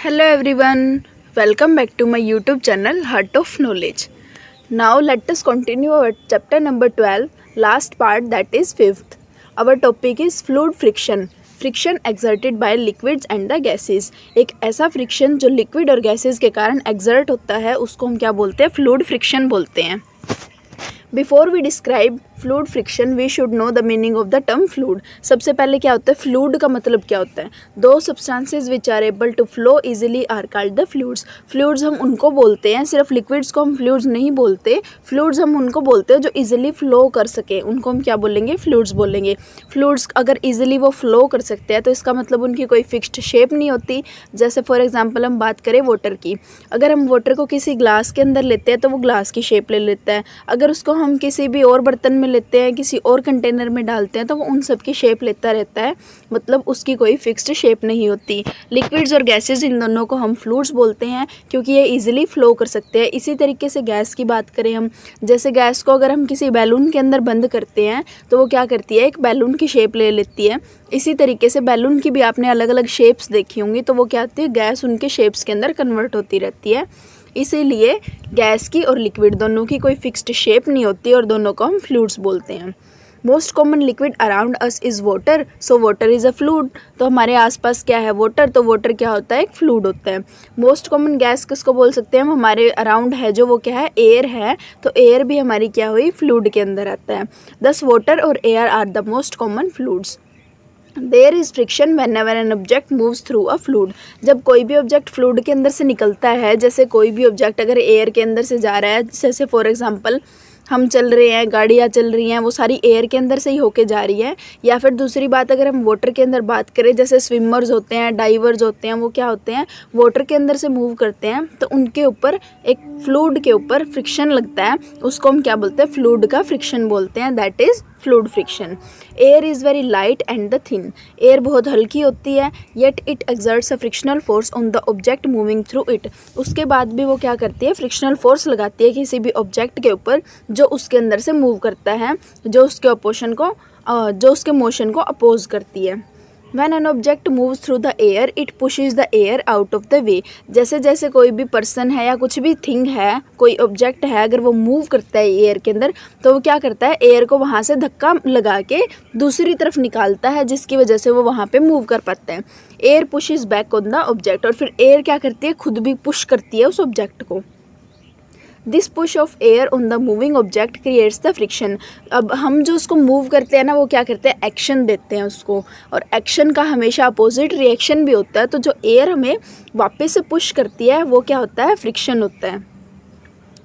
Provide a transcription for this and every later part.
Hello everyone, welcome back to my YouTube channel Heart of Knowledge. Now let us continue our chapter number 12, last part, that is 5th. Our topic is fluid friction. Friction exerted by liquids and the gases. एक ऐसा friction जो liquid और gases के कारण exert होता है उसको हम क्या बोलते हैं? फ्लूइड फ्रिक्शन बोलते हैं। Before we describe fluid friction we should know the meaning of the term fluid. सबसे पहले क्या होता है? फ्लूइड का मतलब क्या होता है? Those substances which are able to flow easily are called the fluids. Fluids हम उनको बोलते हैं, सिर्फ लिक्विड्स को हम फ्लूइड्स नहीं बोलते, फ्लूइड्स हम उनको बोलते हैं जो इजीली फ्लो कर सके, उनको हम क्या बोलेंगे? फ्लूइड्स बोलेंगे। फ्लूइड्स अगर इजीली वो फ्लो कर सकते हैं तो इसका मतलब उनकी कोई फिक्स्ड शेप नहीं होती। जैसे फॉर एग्जांपल हम बात करें वाटर की, अगर हम वाटर को किसी ग्लास के अंदर लेते हैं तो वो ग्लास की शेप ले लेता है। अगर उसको हम किसी भी और बर्तन में लेते हैं, किसी और कंटेनर में डालते हैं तो वो उन सब की शेप लेता रहता है, मतलब उसकी कोई फिक्स्ड शेप नहीं होती। लिक्विड्स और गैसेस इन दोनों को हम फ्लूइड्स बोलते हैं क्योंकि ये इजीली फ्लो कर सकते हैं। इसी तरीके से गैस की बात करें हम, जैसे गैस को अगर हम किसी बैलून के अंदर बंद करते हैं तो वो क्या करती है? एक बैलून की शेप ले लेती है। इसी तरीके से बैलून की भी आपने अलग अलग शेप्स देखी होंगी, तो वो क्या होती है? गैस उनके शेप्स के अंदर कन्वर्ट होती रहती है। इसीलिए गैस की और लिक्विड दोनों की कोई फिक्स्ड शेप नहीं होती और दोनों को हम फ्लूइड्स बोलते हैं। Most common liquid around us is water, so water is a fluid. तो हमारे आसपास क्या है? वाटर। तो वाटर क्या होता है? एक फ्लूइड होता है। मोस्ट कॉमन गैस किसको बोल सकते हैं हम? हमारे अराउंड है जो, वो क्या है? एयर है। तो एयर भी हमारी क्या हुई? फ्लूइड के अंदर आता है। दस वाटर और air are the most common fluids. There is friction whenever an object moves through a fluid. जब कोई भी ऑब्जेक्ट फ्लूइड के अंदर से निकलता है, जैसे कोई भी ऑब्जेक्ट अगर एयर के अंदर से जा रहा है, जैसे फॉर एग्जांपल हम चल रहे हैं, गाड़ियाँ चल रही हैं, वो सारी एयर के अंदर से ही होके जा रही है। या फिर दूसरी बात अगर हम वाटर के अंदर बात करें, जैसे स्विमर्स होते हैं, डाइवर्स होते हैं, वो क्या होते हैं? वाटर के अंदर से मूव करते हैं, तो उनके ऊपर एक फ्लूइड के ऊपर फ्रिक्शन लगता है, उसको हम क्या बोलते हैं? फ्लूइड का फ्रिक्शन बोलते हैं, that is fluid friction. Air is very light and the thin. Air बहुत हल्की होती है, yet it exerts a frictional force on the object moving through it. उसके बाद भी वो क्या करती है? फ्रिक्शनल फोर्स लगाती है किसी भी ऑब्जेक्ट के ऊपर जो उसके अंदर से मूव करता है, जो उसके मोशन को अपोज करती है। When an object moves through the air, it pushes the air out of the way। जैसे जैसे कोई भी पर्सन है या कुछ भी थिंग है, कोई ऑब्जेक्ट है, अगर वो मूव करता है एयर के अंदर तो वो क्या करता है? एयर को वहाँ से धक्का लगा के दूसरी तरफ निकालता है, जिसकी वजह से वो वहाँ पे मूव कर पाता है। Air pushes back on the object. और फिर एयर क्या करती है? खुद भी पुश करती है उस ऑब्जेक्ट को। This push of air on the moving object creates the friction. अब हम जो उसको मूव करते हैं ना, वो क्या करते हैं? एक्शन देते हैं उसको, और एक्शन का हमेशा अपोजिट रिएक्शन भी होता है। तो जो एयर हमें वापस से पुश करती है वो क्या होता है? फ्रिक्शन होता है।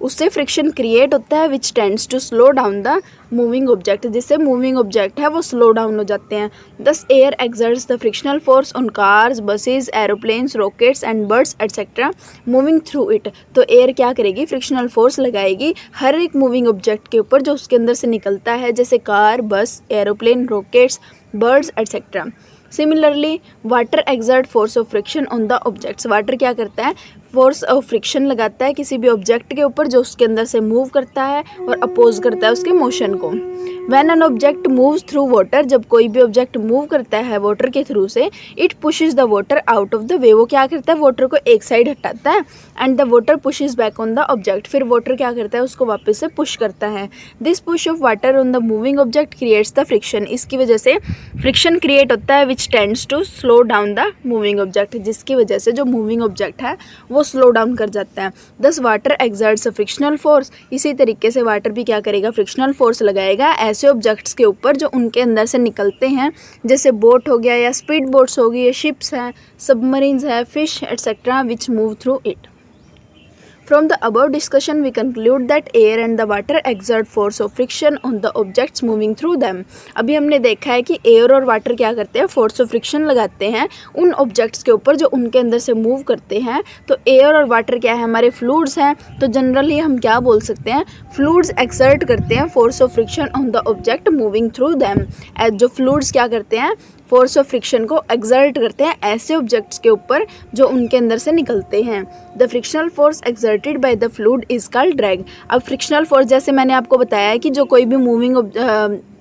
उससे फ्रिक्शन क्रिएट होता है which tends to slow down the moving object, जिससे मूविंग ऑब्जेक्ट है वो स्लो डाउन हो जाते हैं। This air exerts the frictional force on cars, buses, aeroplanes, rockets and birds etcetera moving through it. तो air क्या करेगी? फ्रिक्शनल फोर्स लगाएगी हर एक मूविंग ऑब्जेक्ट के ऊपर जो उसके अंदर से निकलता है, जैसे कार, बस, aeroplane, rockets, birds etcetera. Similarly water exert force of friction on the objects. Water क्या करता है? फोर्स ऑफ फ्रिक्शन लगाता है किसी भी ऑब्जेक्ट के ऊपर जो उसके अंदर से मूव करता है और अपोज करता है उसके मोशन को। When an object moves through water, जब कोई भी ऑब्जेक्ट मूव करता है वाटर के थ्रू से, it pushes the water out of the way. वो क्या करता है? वाटर को एक साइड हटाता है, and the water pushes back on the object. फिर वाटर क्या करता है? उसको वापस से पुश करता है। This push of water on the moving object creates the friction. इसकी वजह से फ्रिक्शन क्रिएट होता है which tends to slow down the moving object, जिसकी वजह से जो मूविंग ऑब्जेक्ट है वो स्लो डाउन कर जाता है। दस वाटर एक्सर्ट्स अ फ्रिक्शनल फोर्स। इसी तरीके से वाटर भी क्या करेगा? फ्रिक्शनल फोर्स लगाएगा ऐसे ऑब्जेक्ट्स के ऊपर जो उनके अंदर से निकलते हैं, जैसे बोट हो गया, या स्पीड बोट्स हो गई, या शिप्स हैं, सबमरीन्स है, fish etcetera which move through it. From the above discussion, we conclude that air and the water exert force of friction on the objects moving through them। अभी हमने देखा है कि एयर और वाटर क्या करते हैं? फोर्स ऑफ फ्रिक्शन लगाते हैं उन ऑब्जेक्ट्स के ऊपर जो उनके अंदर से मूव करते हैं। तो एयर और वाटर क्या है? हमारे फ्लूइड्स हैं। तो जनरली हम क्या बोल सकते हैं? फ्लूइड्स एक्सर्ट करते हैं force of friction on the object moving through them. जो फ्लूइड्स क्या करते हैं? फोर्स ऑफ फ्रिक्शन को एक्सर्ट करते हैं ऐसे ऑब्जेक्ट्स के ऊपर जो उनके अंदर से निकलते हैं। The frictional force exerted by the fluid is called drag. अब फ्रिक्शनल फोर्स, जैसे मैंने आपको बताया है कि जो कोई भी मूविंग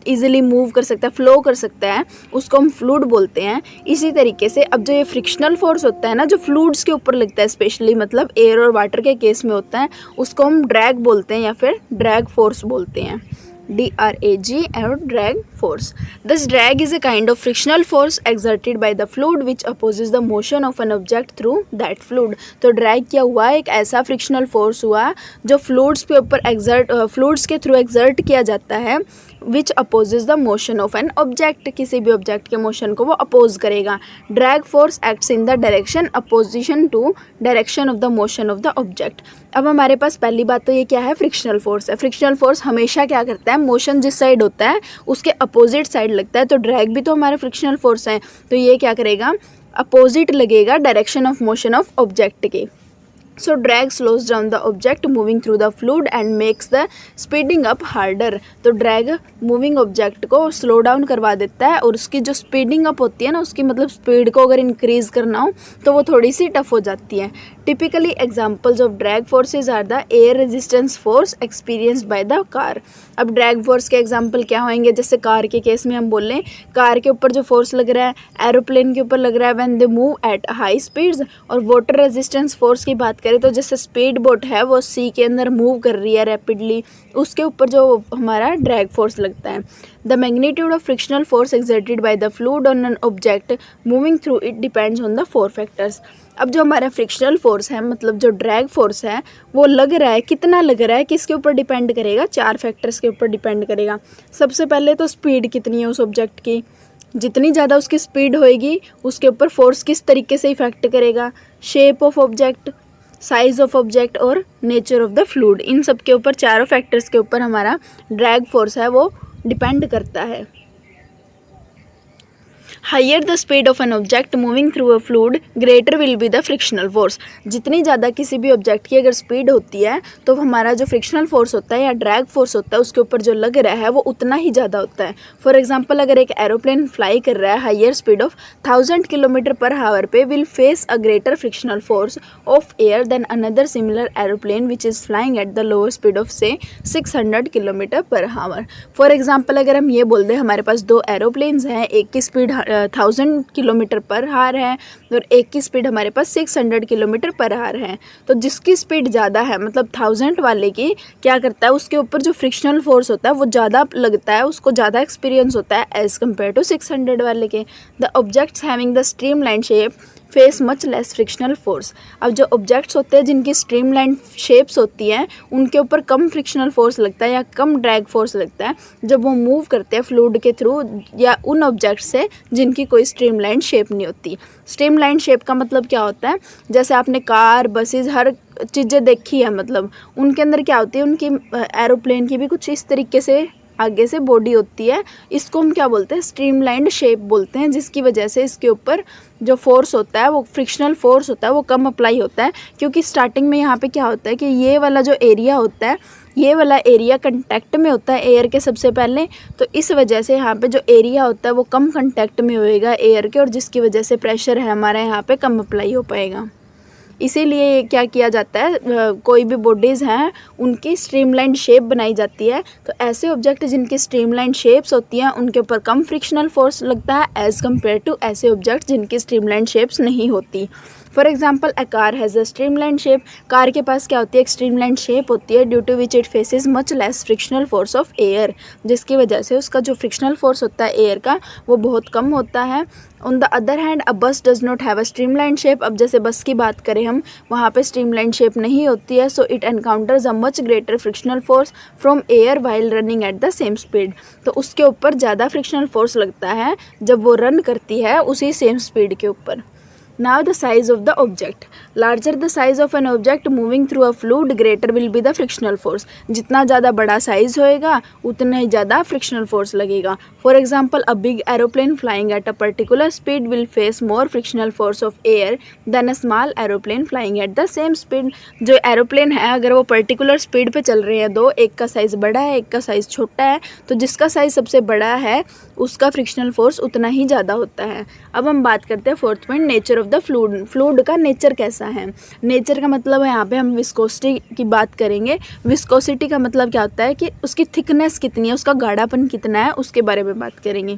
इजीली मूव कर सकता है, फ्लो कर सकता है, उसको हम फ्लूइड बोलते हैं। इसी तरीके से अब जो ये फ्रिक्शनल फोर्स होता है ना, जो फ्लूइड्स के ऊपर लगता है, स्पेशली मतलब एयर और वाटर के केस में होता है, उसको हम ड्रैग बोलते हैं या फिर ड्रैग फोर्स बोलते हैं, DRAG और drag force. Thus drag is a kind of frictional force exerted by the fluid which opposes the motion of an object through that fluid. तो drag क्या हुआ, एक ऐसा frictional force हुआ जो fluids के ऊपर fluids के through exert किया जाता है, which opposes the motion of an object, किसी भी object के motion को वो oppose करेगा। drag force acts in the direction opposition to direction of the motion of the object. अब हमारे पास पहली बात तो ये क्या है, फ्रिक्शनल फोर्स है। फ्रिक्शनल फोर्स हमेशा क्या करता है, मोशन जिस साइड होता है उसके अपोजिट साइड लगता है। तो ड्रैग भी तो हमारे फ्रिक्शनल फोर्स है, तो ये क्या करेगा, अपोजिट लगेगा direction of motion of object के। So drag slows down the object moving through the fluid and makes the speeding up harder. तो drag moving object को slow down करवा देता है और उसकी जो speeding up होती है ना, उसकी मतलब speed को अगर increase करना हो तो वो थोड़ी सी tough हो जाती है। Typically examples of drag forces are the air resistance force experienced by the car. अब ड्रैग फोर्स के एग्जाम्पल क्या होंगे, जैसे कार के केस में हम बोल लें, कार के ऊपर जो फोर्स लग रहा है एरोप्लेन के ऊपर लग रहा है when they move at high speeds. और वाटर रेजिस्टेंस फोर्स की बात करें तो जैसे स्पीड बोट है वो सी के अंदर मूव कर रही है रैपिडली, उसके ऊपर जो हमारा ड्रैग फोर्स लगता है। The magnitude of frictional force exerted by the fluid on an object moving through it depends on the 4 factors. अब जो हमारा फ्रिक्शनल फोर्स है, मतलब जो ड्रैग फोर्स है, वो लग रहा है, कितना लग रहा है, किसके ऊपर डिपेंड करेगा, 4 फैक्टर्स के ऊपर डिपेंड करेगा। सबसे पहले तो स्पीड कितनी है उस ऑब्जेक्ट की, जितनी ज़्यादा उसकी स्पीड होएगी उसके ऊपर फोर्स किस तरीके से इफेक्ट करेगा, shape of object, size of object और नेचर ऑफ द फ्लूइड, इन सब के ऊपर, चारों फैक्टर्स के ऊपर हमारा ड्रैग फोर्स है वो डिपेंड करता है। Higher the speed of an object moving through a fluid greater will be the frictional force. जितनी ज़्यादा किसी भी ऑब्जेक्ट की अगर स्पीड होती है तो हमारा जो फ्रिक्शनल फोर्स होता है या ड्रैग फोर्स होता है उसके ऊपर जो लग रहा है वो उतना ही ज़्यादा होता है। फॉर एग्जांपल अगर एक एरोप्लेन फ्लाई कर रहा है higher speed of 1000 kilometre per hour पे, will face a greater frictional force of air than another similar aeroplane which is flying at the lower speed of से 600 kilometre per our. For example अगर हम ये बोल दें हमारे पास 2 aeroplanes हैं, एक की स्पीड 1000 किलोमीटर पर आवर है और एक की स्पीड हमारे पास 600 किलोमीटर पर आवर है, तो जिसकी स्पीड ज़्यादा है मतलब 1000 वाले की क्या करता है, उसके ऊपर जो फ्रिक्शनल फोर्स होता है वो ज़्यादा लगता है, उसको ज़्यादा एक्सपीरियंस होता है एज़ कम्पेयर टू 600 वाले के। The objects having the streamline shape face much less frictional force. अब जो ऑब्जेक्ट्स होते हैं जिनकी स्ट्रीमलाइन शेप्स होती हैं उनके ऊपर कम फ्रिक्शनल फोर्स लगता है या कम ड्रैग फोर्स लगता है जब वो मूव करते हैं फ्लूइड के थ्रू या उन ऑब्जेक्ट से जिनकी कोई स्ट्रीमलाइन शेप नहीं होती। स्ट्रीमलाइन शेप का मतलब क्या होता है, जैसे आपने कार, बसेस, हर चीज़ें देखी है, मतलब उनके अंदर क्या होती है, उनकी एरोप्लेन की भी कुछ इस तरीके से आगे से बॉडी होती है, इसको हम क्या बोलते हैं, स्ट्रीमलाइंड शेप बोलते हैं, जिसकी वजह से इसके ऊपर जो फोर्स होता है वो फ्रिक्शनल फोर्स होता है वो कम अप्लाई होता है। क्योंकि स्टार्टिंग में यहाँ पे क्या होता है कि ये वाला जो एरिया होता है, ये वाला एरिया कंटेक्ट में होता है एयर के सबसे पहले, तो इस वजह से यहाँ पे जो एरिया होता है वो कम कंटेक्ट में होएगा एयर के, और जिसकी वजह से प्रेशर है हमारा यहाँ पे कम अप्लाई हो पाएगा। इसीलिए क्या किया जाता है, कोई भी बॉडीज़ हैं उनकी स्ट्रीमलाइन शेप बनाई जाती है, तो ऐसे ऑब्जेक्ट जिनकी स्ट्रीमलाइन शेप्स होती हैं उनके ऊपर कम फ्रिक्शनल फोर्स लगता है एज़ कम्पेयर टू ऐसे ऑब्जेक्ट जिनकी स्ट्रीमलाइन शेप्स नहीं होती। For example a car has a streamline shape. Car के पास क्या होती है, एक स्ट्रीमलाइन शेप होती है, due to which it faces much less frictional force of air, जिसकी वजह से उसका जो फ्रिक्शनल फोर्स होता है एयर का वो बहुत कम होता है। ऑन द अदर हैंड अ बस does not have a streamline shape. अब जैसे बस की बात करें हम, वहाँ पे स्ट्रीमलाइन शेप नहीं होती है, so it encounters a much greater frictional force from air while running at the same speed. तो उसके ऊपर ज़्यादा फ्रिक्शनल फोर्स लगता है जब वो रन करती है उसी सेम स्पीड के ऊपर। Now the size of the object. Larger the size of an object moving through a fluid, greater will be the frictional force. जितना ज़्यादा बड़ा साइज होएगा उतना ही ज़्यादा फ्रिक्शनल फोर्स लगेगा। For example a big aeroplane flying at a particular speed will face more frictional force of air than a small aeroplane flying at the same speed. जो aeroplane है अगर वो पर्टिकुलर स्पीड पे चल रहे हैं दो, एक का साइज़ बड़ा है एक का साइज़ छोटा है, तो जिसका साइज़ सबसे बड़ा है उसका फ्रिक्शनल फोर्स उतना ही ज़्यादा होता है। अब हम बात करते हैं fourth point, nature of the fluid, fluid का नेचर कैसा है। नेचर का मतलब है यहाँ पे हम विस्कोसिटी की बात करेंगे। विस्कोसिटी का मतलब क्या होता है कि उसकी थिकनेस कितनी है, उसका गाढ़ापन कितना है, उसके बारे में बात करेंगे।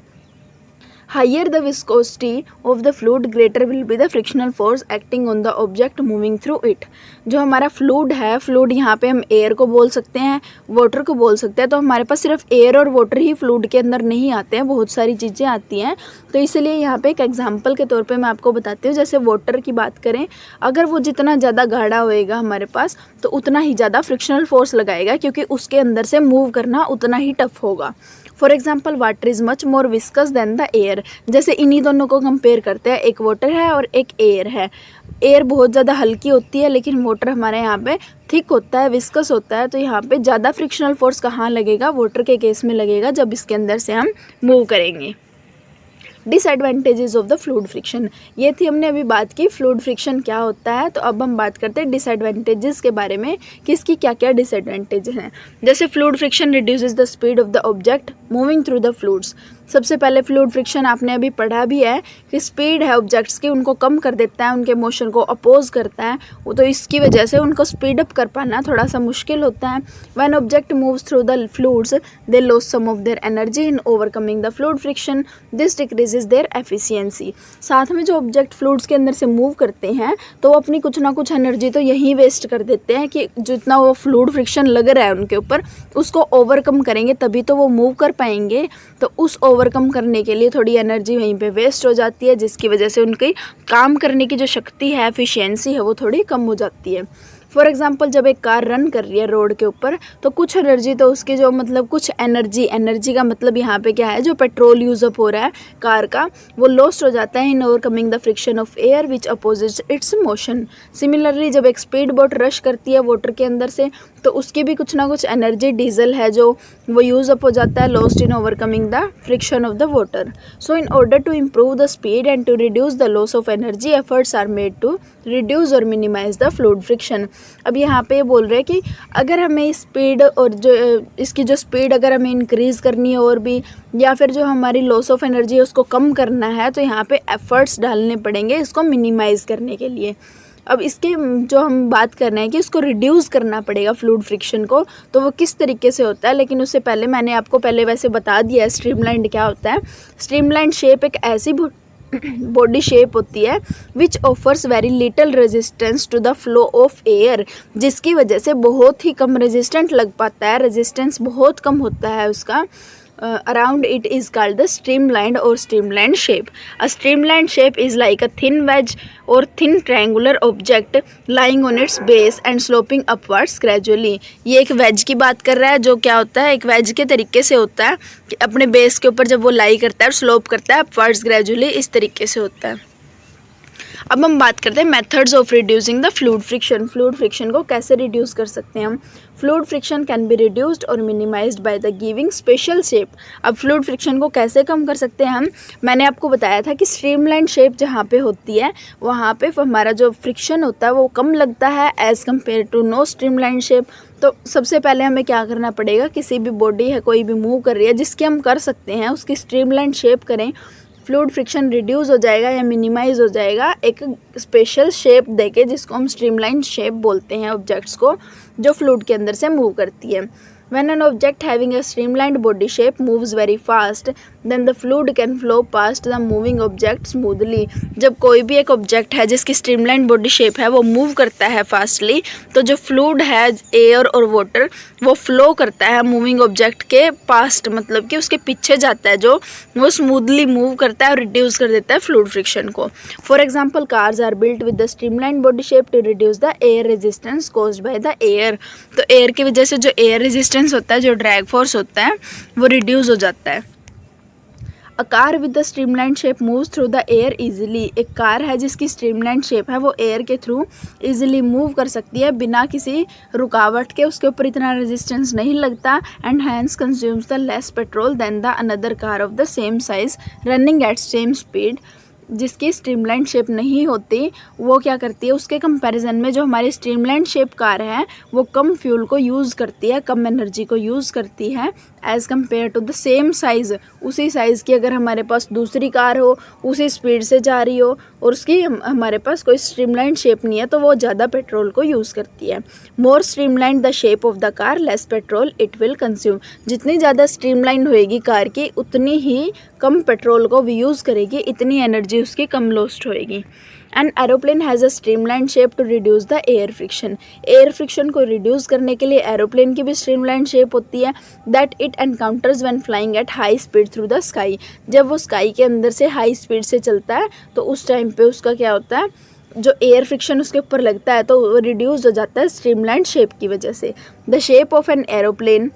Higher the viscosity of the fluid greater will be the frictional force acting on the object moving through it. जो हमारा फ्लूड है, फ्लूड यहाँ पे हम एयर को बोल सकते हैं, वाटर को बोल सकते हैं। तो हमारे पास सिर्फ एयर और वाटर ही फ्लूड के अंदर नहीं आते हैं, बहुत सारी चीज़ें आती हैं। तो इसलिए यहाँ पे एक एग्जांपल के तौर पे मैं आपको बताती हूँ। जैसे वाटर की बात करें, अगर वो जितना ज़्यादा गाढ़ा होएगा हमारे पास तो उतना ही ज़्यादा फ्रिक्शनल फोर्स लगाएगा, क्योंकि उसके अंदर से मूव करना उतना ही टफ होगा। For example water is much more viscous than the air. जैसे इन्हीं दोनों को कंपेयर करते हैं, एक वाटर है और एक एयर है। एयर बहुत ज़्यादा हल्की होती है, लेकिन वाटर हमारे यहाँ पे थिक होता है, विस्कस होता है। तो यहाँ पे ज़्यादा फ्रिक्शनल फोर्स कहाँ लगेगा, वाटर के केस में लगेगा, जब इसके अंदर से हम मूव करेंगे। Disadvantages of the fluid friction, ये थी हमने अभी बात की फ्लूड फ्रिक्शन क्या होता है। तो अब हम बात करते हैं डिसएडवांटेजेस के बारे में कि इसकी क्या क्या डिसएडवांटेजेस हैं। जैसे fluid friction reduces the speed of the object moving through the fluids. सबसे पहले फ्लूड फ्रिक्शन आपने अभी पढ़ा भी है कि स्पीड है ऑब्जेक्ट्स की, उनको कम कर देता है, उनके मोशन को अपोज करता है। तो इसकी वजह से उनको स्पीड अप कर पाना थोड़ा सा मुश्किल होता है। When object moves through the fluids they lose some of their energy in overcoming the fluid friction, this decreases their efficiency. साथ में जो ऑब्जेक्ट फ्लूड्स के अंदर से मूव करते हैं तो वो अपनी कुछ ना कुछ एनर्जी तो यहीं वेस्ट कर देते हैं कि जितना वो फ्लूड फ्रिक्शन लग रहा है उनके ऊपर, उसको ओवरकम करेंगे तभी तो वो मूव कर पाएंगे। तो उस ओवरकम करने के लिए थोड़ी एनर्जी वहीं पे वेस्ट हो जाती है, जिसकी वजह से उनकी काम करने की जो शक्ति है, एफिशिएंसी है, वो थोड़ी कम हो जाती है। फॉर एग्जाम्पल जब एक कार रन कर रही है रोड के ऊपर तो कुछ एनर्जी तो उसकी जो मतलब कुछ एनर्जी का मतलब यहाँ पे क्या है, जो पेट्रोल यूज अप हो रहा है कार का, वो लॉस्ट हो जाता है इन overcoming the friction of air which opposites it's motion. Similarly जब एक स्पीड बोट रश करती है वाटर के अंदर से तो उसकी भी कुछ ना कुछ एनर्जी, डीजल है जो वो यूज अप हो जाता है, lost in overcoming the friction of the water. So in order to improve the speed and to reduce the loss of energy efforts are made to reduce or minimise the fluid friction. अब यहाँ पे बोल रहे हैं कि अगर हमें speed और जो इसकी जो स्पीड अगर हमें इंक्रीज़ करनी है और भी, या फिर जो हमारी लॉस ऑफ एनर्जी है उसको कम करना है, तो यहाँ पे एफर्ट्स डालने पड़ेंगे इसको मिनिमाइज़ करने के लिए। अब इसके जो हम बात कर रहे हैं कि इसको रिड्यूस करना पड़ेगा फ्लूड फ्रिक्शन को, तो वो किस तरीके से होता है। लेकिन उससे पहले मैंने आपको पहले वैसे बता दिया है स्ट्रीमलाइंड क्या होता है। स्ट्रीमलाइंड शेप एक ऐसी बॉडी शेप होती है which offers very little resistance to the flow of air, जिसकी वजह से बहुत ही कम रेजिस्टेंट लग पाता है, रेजिस्टेंस बहुत कम होता है उसका। around it is called the streamlined or streamlined shape. A streamlined shape is like a thin wedge or thin triangular object lying on its base and sloping upwards gradually. ये एक veg की बात कर रहा है, जो क्या होता है एक वेज के तरीके से होता है कि अपने बेस के ऊपर जब वो लाई करता है और स्लोप करता है अपवर्ड्स ग्रेजुअली, इस तरीके से होता है। अब हम बात करते हैं methods of reducing the fluid friction. Fluid friction को कैसे रिड्यूस कर सकते हैं हम। Fluid friction can be reduced और minimised by the giving special shape. अब फ्लूड फ्रिक्शन को कैसे कम कर सकते हैं हम, मैंने आपको बताया था कि स्ट्रीमलाइन शेप जहाँ पे होती है वहाँ पे हमारा जो फ्रिक्शन होता है वो कम लगता है as compare to no streamline shape. तो सबसे पहले हमें क्या करना पड़ेगा, किसी भी बॉडी है कोई भी मूव कर रही है जिसकी हम कर सकते हैं उसकी स्ट्रीमलाइन शेप करें, फ्लूड फ्रिक्शन रिड्यूस हो जाएगा या मिनिमाइज हो जाएगा एक स्पेशल शेप देके, जिसको हम स्ट्रीमलाइन शेप बोलते हैं ऑब्जेक्ट्स को जो फ्लूड के अंदर से मूव करती है। When an object having a streamlined body shape moves very fast, then the fluid can flow past the moving object smoothly. जब कोई भी एक ऑब्जेक्ट है जिसकी स्ट्रीमलाइन बॉडी शेप है वो मूव करता है फास्टली, तो जो फ्लूड है एयर और वाटर वो फ्लो करता है मूविंग ऑब्जेक्ट के पास्ट, मतलब कि उसके पीछे जाता है, जो वो स्मूथली मूव करता है और रिड्यूस कर देता है फ्लूड फ्रिक्शन को। For example cars are built with the streamline body shape to reduce the air resistance caused by the air. तो एयर की वजह से जो एयर रेजिस्टेंस होता है, जो ड्रैग फोर्स होता है, वो रिड्यूस हो जाता है। A car with the streamline shape moves through the air easily. एक कार है जिसकी स्ट्रीमलाइन शेप है वो एयर के थ्रू इजीली मूव कर सकती है बिना किसी रुकावट के, उसके ऊपर इतना रेजिस्टेंस नहीं लगता, and hence consumes the less petrol than the another car of the same size running at same speed. जिसकी स्ट्रीमलाइन शेप नहीं होती वो क्या करती है, उसके कंपैरिजन में जो हमारी स्ट्रीमलाइन शेप कार है वो कम फ्यूल को यूज़ करती है, कम एनर्जी को यूज़ करती है as compare to the same size. उसी साइज़ की अगर हमारे पास दूसरी कार हो, उसी स्पीड से जा रही हो और उसकी हमारे पास कोई स्ट्रीमलाइन शेप नहीं है, तो वो ज़्यादा पेट्रोल को यूज़ करती है। More streamline the shape of the car less petrol it will consume. जितनी ज़्यादा स्ट्रीमलाइन होएगी कार की उतनी ही कम पेट्रोल को भी यूज़ करेगी, इतनी एनर्जी उसकी कम लॉस्ट होएगी। An aeroplane has a streamline shape to reduce the air friction. Air friction को रिड्यूस करने के लिए एरोप्लेन की भी स्ट्रीमलाइन शेप होती है that it encounters when flying at high speed through the sky. जब वो स्काई के अंदर से हाई स्पीड से चलता है तो उस टाइम पे उसका क्या होता है, जो एयर फ्रिक्शन उसके ऊपर लगता है तो वो रिड्यूस हो जाता है स्ट्रीमलाइन शेप की वजह से। The shape of an aeroplane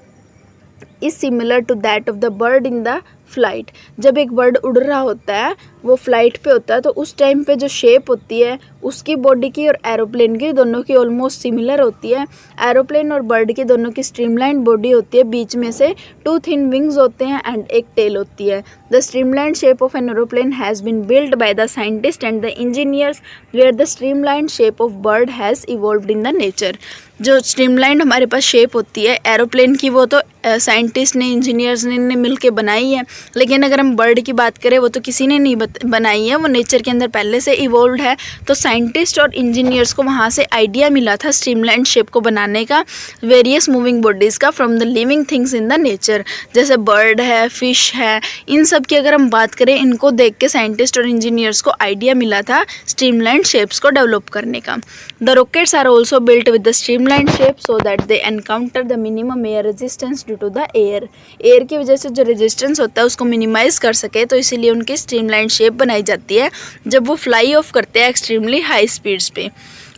is similar to that of the bird in the flight. जब एक बर्ड उड़ रहा होता है, वो फ्लाइट पे होता है, तो उस टाइम पे जो शेप होती है उसकी बॉडी की और एरोप्लेन की दोनों की ऑलमोस्ट सिमिलर होती है। एरोप्लेन और बर्ड की दोनों की स्ट्रीमलाइन बॉडी होती है, बीच में से 2 थिन विंग्स होते हैं एंड एक टेल होती है। The streamline shape of an aeroplane has been build by the scientist and the engineers where the streamline shape of bird has evolved in the nature. जो स्ट्रीमलाइन हमारे पास shape होती है एरोप्लेन की वो तो साइंटिस्ट ने, इंजीनियर्स ने मिल के बनाई है, लेकिन अगर हम बर्ड की बात करें वो तो किसी ने नहीं बनाई है, वो नेचर के अंदर पहले से इवॉल्व्ड है। तो साइंटिस्ट और इंजीनियर्स को वहाँ से आइडिया मिला था स्ट्रीमलाइन शेप को बनाने का, वेरियस मूविंग बॉडीज़ का from the living things in the nature. जैसे बर्ड है, फिश है, इन सब की अगर हम बात करें, इनको देख के साइंटिस्ट और इंजीनियर्स को आइडिया मिला था स्ट्रीमलाइन शेप्स को डेवलप करने का। The rockets are also built with the streamline shape so that they encounter the minimum air resistance due to the air. Air की वजह से जो रेजिस्टेंस होता है उसको मिनिमाइज कर सके, तो इसीलिए उनकी स्ट्रीमलाइन शेप बनाई जाती है जब वो फ्लाई ऑफ करते हैं एक्सट्रीमली हाई स्पीड्स पे।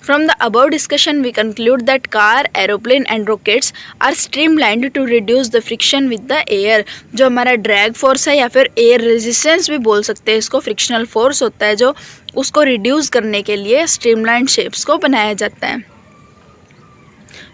From the above discussion, we conclude that car, aeroplane and rockets are streamlined to reduce the friction with the air। जो हमारा ड्रैग फोर्स है या फिर एयर रेजिस्टेंस भी बोल सकते हैं इसको, फ्रिक्शनल फोर्स होता है जो उसको रिड्यूस करने के लिए स्ट्रीमलाइन शेप्स को बनाया जाता है।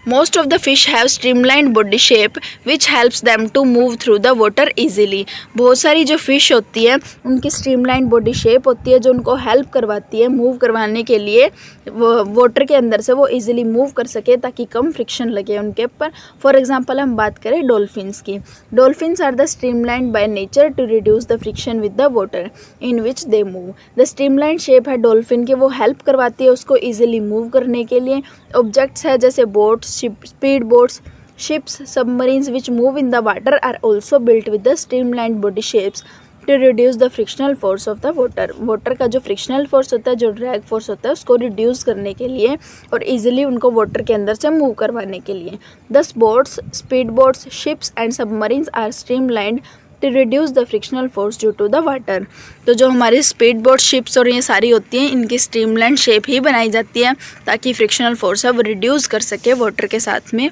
Most of the fish have streamlined body shape which helps them to move through the water easily। बहुत सारी जो फिश होती है उनकी स्ट्रीमलाइन बॉडी शेप होती है जो उनको हेल्प करवाती है मूव करवाने के लिए, वाटर के अंदर से वो इजीली मूव कर सके ताकि कम फ्रिक्शन लगे उनके ऊपर। फॉर एग्जांपल हम बात करें डॉल्फिन्स की। Dolphins are the streamlined by nature to reduce the friction with the water in which they move. The streamline shape है डॉल्फिन की, वो हेल्प करवाती है उसको इजीली मूव करने के लिए। ऑब्जेक्ट्स है जैसे boats, speed boats, ships, submarines which move in the water are also built with the streamlined body shapes to reduce the frictional force of the water। Water का जो फ्रिक्शनल फोर्स होता है, जो ड्रैग फोर्स होता है, उसको reduce करने के लिए और इजीली उनको वाटर के अंदर से मूव करवाने के लिए। Thus boats, speed boats, ships and submarines are streamlined to reduce the frictional force due to the water. तो जो हमारी स्पीड बोट, शिप्स और ये सारी होती हैं, इनकी स्ट्रीमलाइन शेप ही बनाई जाती है ताकि फ्रिक्शनल फोर्स है वो रिड्यूस कर सके वाटर के साथ में।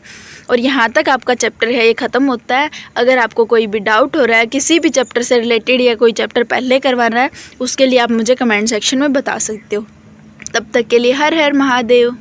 और यहाँ तक आपका चैप्टर है ये ख़त्म होता है। अगर आपको कोई भी डाउट हो रहा है किसी भी चैप्टर से रिलेटेड या कोई चैप्टर पहले करवाना है, उसके लिए आप मुझे कमेंट सेक्शन में बता सकते हो। तब तक के लिए हर हर महादेव।